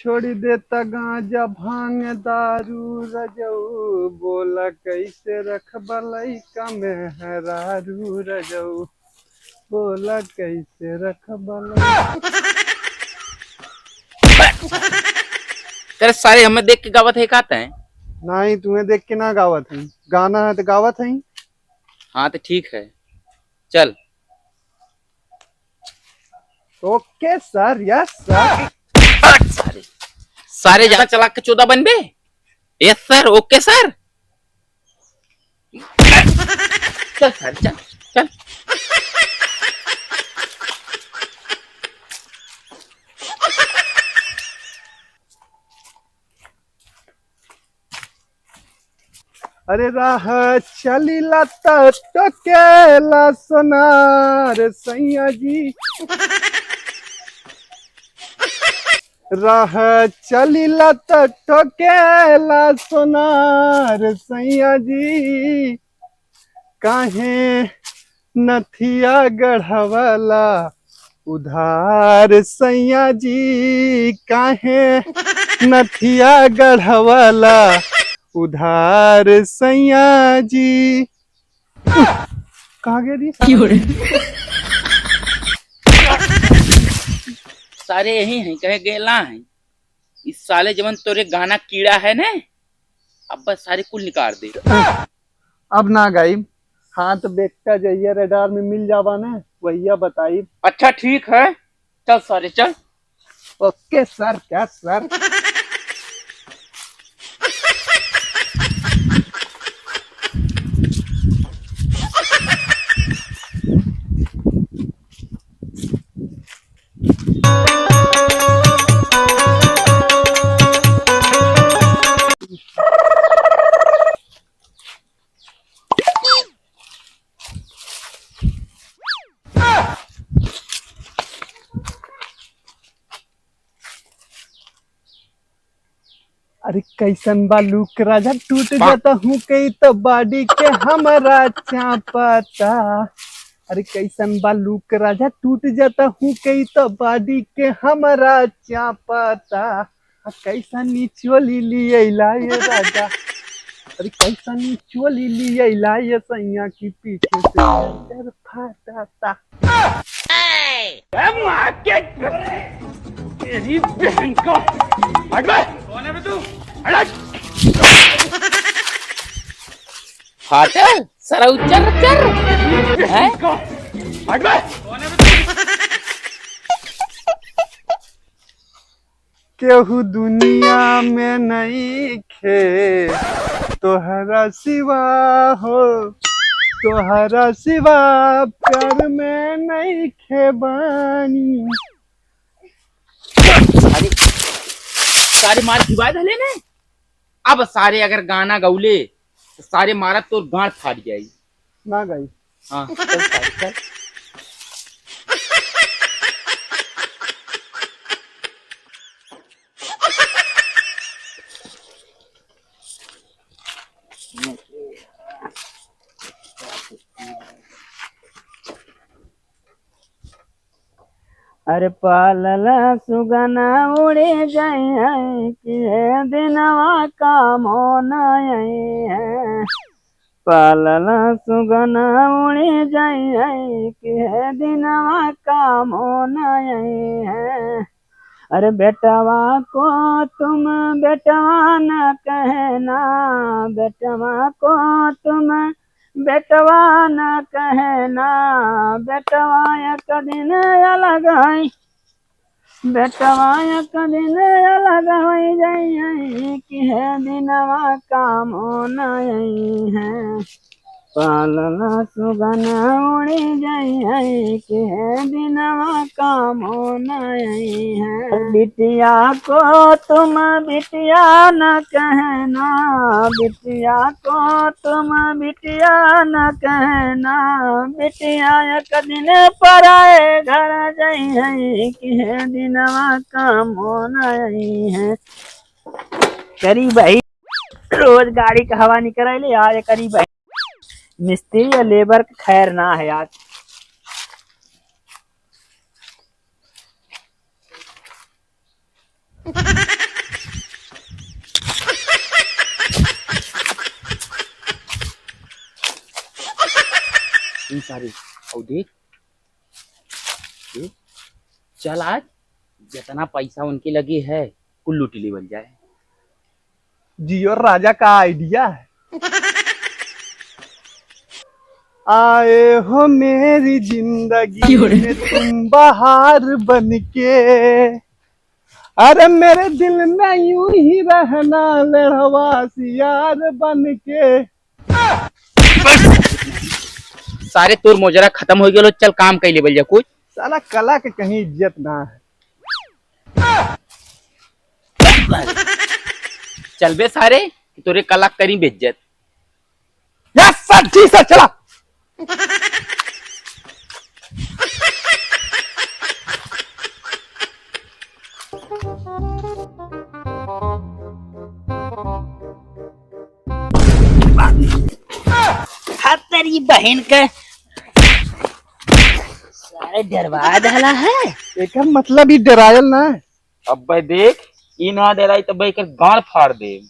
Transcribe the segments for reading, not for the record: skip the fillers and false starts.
छोड़ देता गांजा भांग दारू रजऊ, बोला कैसे रखबा लइका में हरारू रजऊ, बोला कैसे रखबा लइका। तेरे सारे हमें देख के गावत है कहते हैं। नहीं तुम्हें देख के ना गावत है, गाना है तो गावत है। हाँ तो ठीक है चल। Okay sir, yes sir. सारे सारे ज्यादा चला के 14 बन बे। Yes sir, okay sir. चल सर चल चल। अरे राह चलीला टकेला सोनार सैया जी, राह चलीला टकेला सोनार सैया जी, काहे नथिया गढ़वला उधार सैया जी, काहे नथिया गढ़वला उधार सैया जी। कहाँ गई सारे यही हैं कहे गेला हैं। इस साले जवन तोरे गाना कीड़ा है ने, अब बस सारे कुल निकाल दे। अब ना गाइब, हाँ तो देखता जाइए रडार में मिल जावा ने, वही बताई। अच्छा ठीक है चल सारे चल। ओके सर, क्या सर। अरे कैसन बालू के राजा टूट जाता हूँ कई तो बॉडी के हमारा चापता। अरे कैसन बालू के राजा टूट जाता हूँ कई तो बॉडी के हमारा चापता। कैसा चोली लिए ये राजा, अरे कैसा चोली लिए ये सैया की पीछे से डर फटाता। तेरी बहन को कौन है तू? फाटल सरा उच्चर उच्चर हैं? कौन है केहू दुनिया में नहीं खे तोहरा सिवा हो, तोहरा सिवा प्यार में नहीं खे बानी। सारे मार दिवाय धले ने। अब सारे अगर गाना गौले तो सारे मारा तो गांठ फाट जाएगी ना गई। हाँ चल सारे चल। अरे पालला सुगना उड़े जाए कि दिनवा काम होना है। पालला सुगना उड़े जाए कि दिनवा काम होना है। अरे बेटवा को तुम बेटवा न कहना, बेटवा को तुम बेटवा न कहना, बेटवा एक दिन अलग है, बेटवा एक दिन अलग हो जाए कि है दिनवा काम होना है। पालला सुगना उड़ी जाए कि है दिनवा काम होना है। बिटिया को तुम बिटिया न कहना, बिटिया को तुम बिटिया न कहना, बिटिया एक दिन पराए घर जाए कि है दिनवा काम होना है। करीब भाई रोज गाड़ी का हवा निकल ले यार। करीब भाई मिस्त्री या लेबर खैर ना है आज। सुन सारे और देख देख, चल आज जितना पैसा उनके लगे है कुल लूट लेवल जाए। जियो राजा का आइडिया है। आए हो मेरी जिंदगी में तुम बाहर बनके, अरे मेरे दिल में यूं ही रहना लड़वासी यार बनके। सारे तोर मोजरा खत्म हो गया, चल काम कर लेवल जा कुछ। साला कला के कहीं इज्जत ना है। चल बे सारे तोरे कला करी बेइज्जत। यस सर, ठीक है चला। तेरी बहन का सारे डरवा डाला है। एक मतलब ही डरायल ना है। अब भाई देख ई ना डराई तो भाई कर गाड़ फाड़ दे।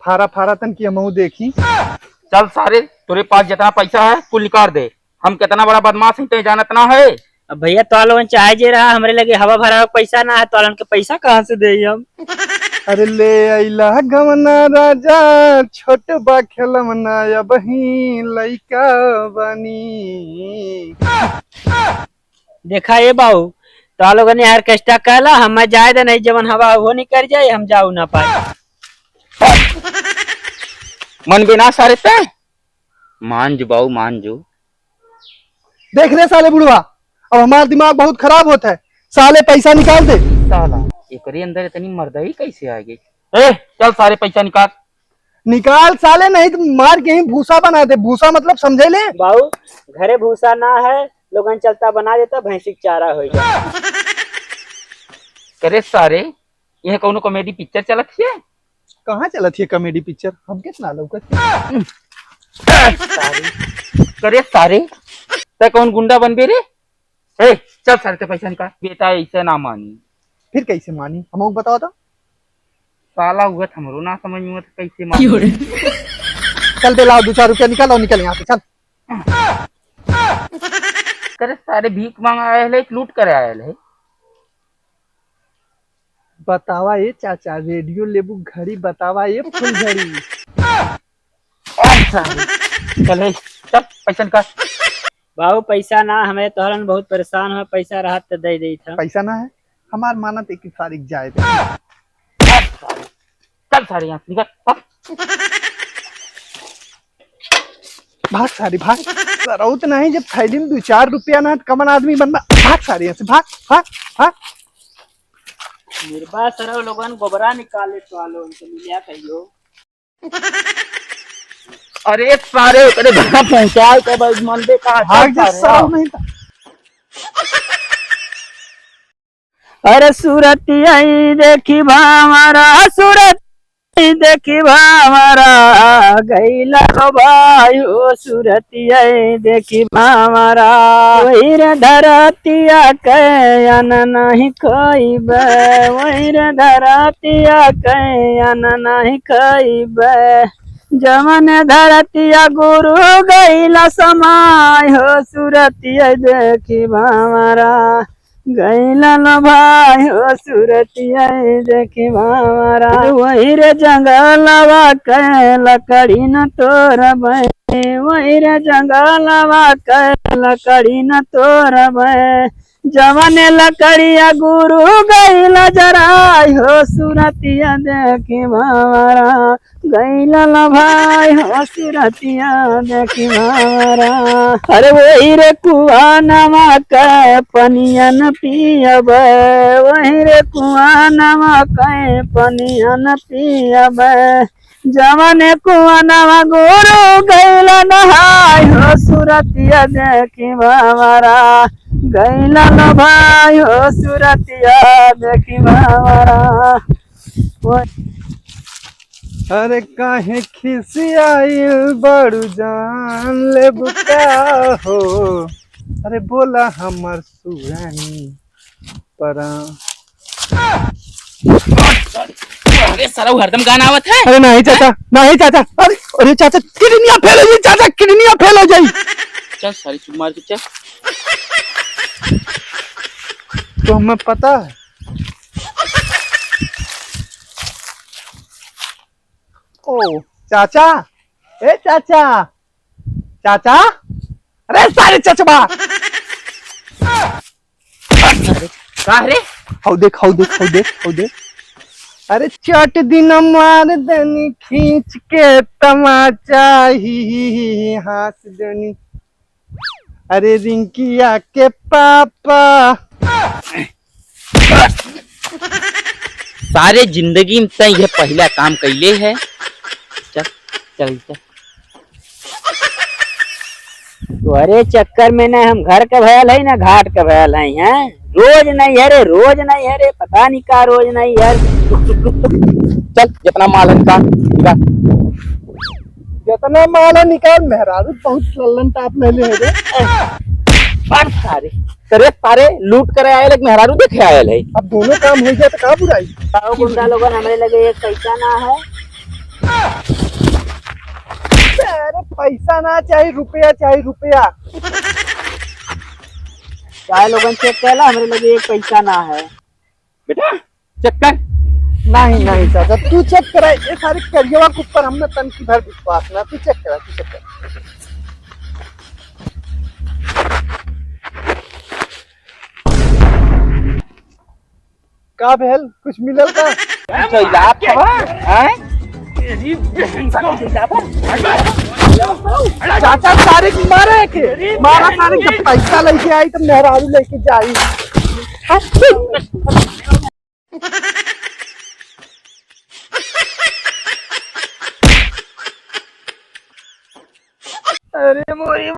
फारा फारा तन की हमहू देखी। चल सारे तोरे पास जितना पैसा है कुल निकाल दे। हम कितना बड़ा बदमाश है जानत ना है। अब भैया तो लोगन चाहे जे रहा हमरे लगे हवा भरा पैसा ना है तो के पैसा कहाँ से दे हम। अरे ले अइला गवना राजा छोट बा खेलमना या बही लइका बनी। देखा ये बाबू तो लोगन ने ऑर्केस्ट्रा कहला हम जाए दे नहीं जवन हवा वो नहीं कर जाए हम जाऊ ना पाए। मन बिना सारे ते मान जो बाऊ मान जो। देख रहे साले बुढ़वा, अब हमारा दिमाग बहुत खराब होता है। साले पैसा निकाल दे। साला एकरे अंदर इतनी मर्दाई कैसे आ गई। ए चल सारे पैसा निकाल। निकाल साले, नहीं तो मार के ही भूसा बना दे। भूसा मतलब समझे ले बाबू, घरे भूसा ना है लोगन चलता बना देता भैंसी चारा हो जाए। करे सारे यह कौनो कॉमेडी पिक्चर चलत है। कहाँ चलत है कॉमेडी पिक्चर, हम कितना लौकत। करे सारे ते कौन गुंडा बन बे रे। ए चल सारे ते पैसा निकाल। बेटा ऐसे ना मानी फिर कैसे मानी, हमको बताओ तो। साला हुआ हमरो ना समझ में तो कैसे मानी। चल दे लाओ 2-4 रुपया निकाल और निकल यहाँ से चल। करे सारे भीख मांग आए है लूट कर आए है। बतावा ये चाचा रेडियो लेबू घड़ी, बतावा ये फुलझड़ी। चल चल पैसा निकाल। बाबू पैसा ना हमें तोहरन बहुत परेशान हो, पैसा रहा तो दे दी था। पैसा ना है हमार मानत एक तारीख जाए थे। चल सारे यहाँ निकल भाग सारी भाग। सरौत नहीं जब थैली में 2-4 रुपया ना कमन आदमी बनबा। भाग सारे यहाँ से भाग भाग भाग। निर्भा सरव लोगन गोबरा निकाले तो आलो उनसे मिलिया कहियो। अरे सारे करे घर पहुंचाए के बाद मनबे का भाग जा सरौ नहीं था। अरे सूरत आई देखी भामारा, सूरत देखी भामारा गईला भाई ओ सूरत आई देखी भामारा। वही रे धरतिया के अन नहीं खइबे, वही रे धरतिया के अन नहीं खइबे। जमन धरतिया गुरु गईला समाय हो सूरतिया देखी भामारा गईला लो भाई हो सूरतिया देखी भामारा। वही रे जंगलवा के लकड़ी न तोड़बे, वही रे जंगलवा के लकड़ी न तोड़बे। जवन लकड़िया गुरु गईला जराई हो सूरतिया देखी भामारा गईला लो भाई हो सूरतिया देखी भामारा। अरे वही रे कुआ नवा के पनियन पियब, वही रे कुआ नवा के पनियन पियब। जवन कुआ नवा गुरु गईला नहाय हो सूरतिया देखी भामारा गईला लो भाई हो सूरतिया देखी भामारा। अरे काहे खिसियाई बड़ू जान ले बुका हो। अरे बोला हमर सुरानी परा। अरे सारा हरदम गाना आवत है। अरे नहीं चाचा नहीं चाचा। अरे अरे चाचा किडनिया फेल हो जाई, चाचा किडनिया फेल हो जाई। चल सारी चुप मार के चल। तो हमें पता है। ओ चाचा, ए चाचा, चाचा, अरे सारे चचबा, का रे? हाउ देख, हाउ देख, हाउ देख, हाउ देख। अरे चट दिन मार दनी खींच के तमाचा ही हाथ दनी। अरे रिंकिया के पापा। सारे जिंदगी में तय ये पहला काम कैले है। चल चल चल। तुम्हारे चक्कर में ना हम घर का भयल है ना घाट का भयल है। रोज नहीं है रे, रोज नहीं है रे, पता नहीं का रोज नहीं है। चल जितना माल है निकाल। जितना माला निकाल मेहरारू बहुत लल्लन टाप ले ले रे। पर सारे तेरे सारे लूट करे आए लग मेहरारू देखे आए है। अब दोनों काम हो जाए तो का बुराई। गुंडा लोगन हमारे लगे एक पैसा ना है। अरे पैसा ना चाहिए, रुपया चाहिए, रुपया। चाहे लोगन चेक कहला हमारे लगे एक पैसा ना है। बेटा चेक कर। नहीं नहीं चाचा, तू चेक करा। ये सारे करियवा के ऊपर हमने तन की भर विश्वास ना। तू चेक करा, तू चेक करा। का भेल, कुछ मिलल का? चौलाप हवा हैं? चाचा सारे की मारे के मारा, सारे जब पैसा लेके आई तो मेहरारू लेके जाई। अरे मोरी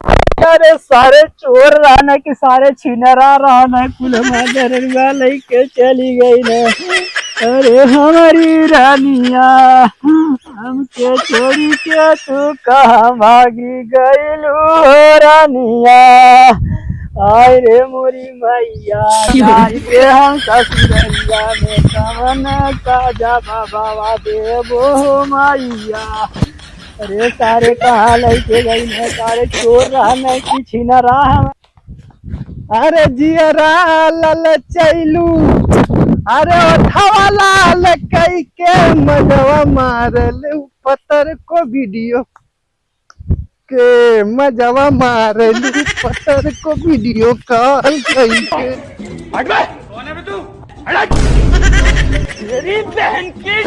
अरे सारे चोर रहना कि सारे छिनरा रहना, कुल मदरवा लेके चली गई ना। अरे हमारी रानिया हमके छोड़ी के तू कहाँ भागी गईलू रानिया। आय रे मोरी मैया, जाई रे हम ससुरलिया में कवन काजा बाबा देबो मैया। अरे सारे कहाँ लेके गई है, सारे चोर रहना कि छिनरा। अरे जियरा लल चैलू, अरे ओठवा लाल कई के मजवा मारल पत्थर को वीडियो के मजवा मारल पत्थर को वीडियो कॉल कई के। कौन है बे तू? मेरी बहन की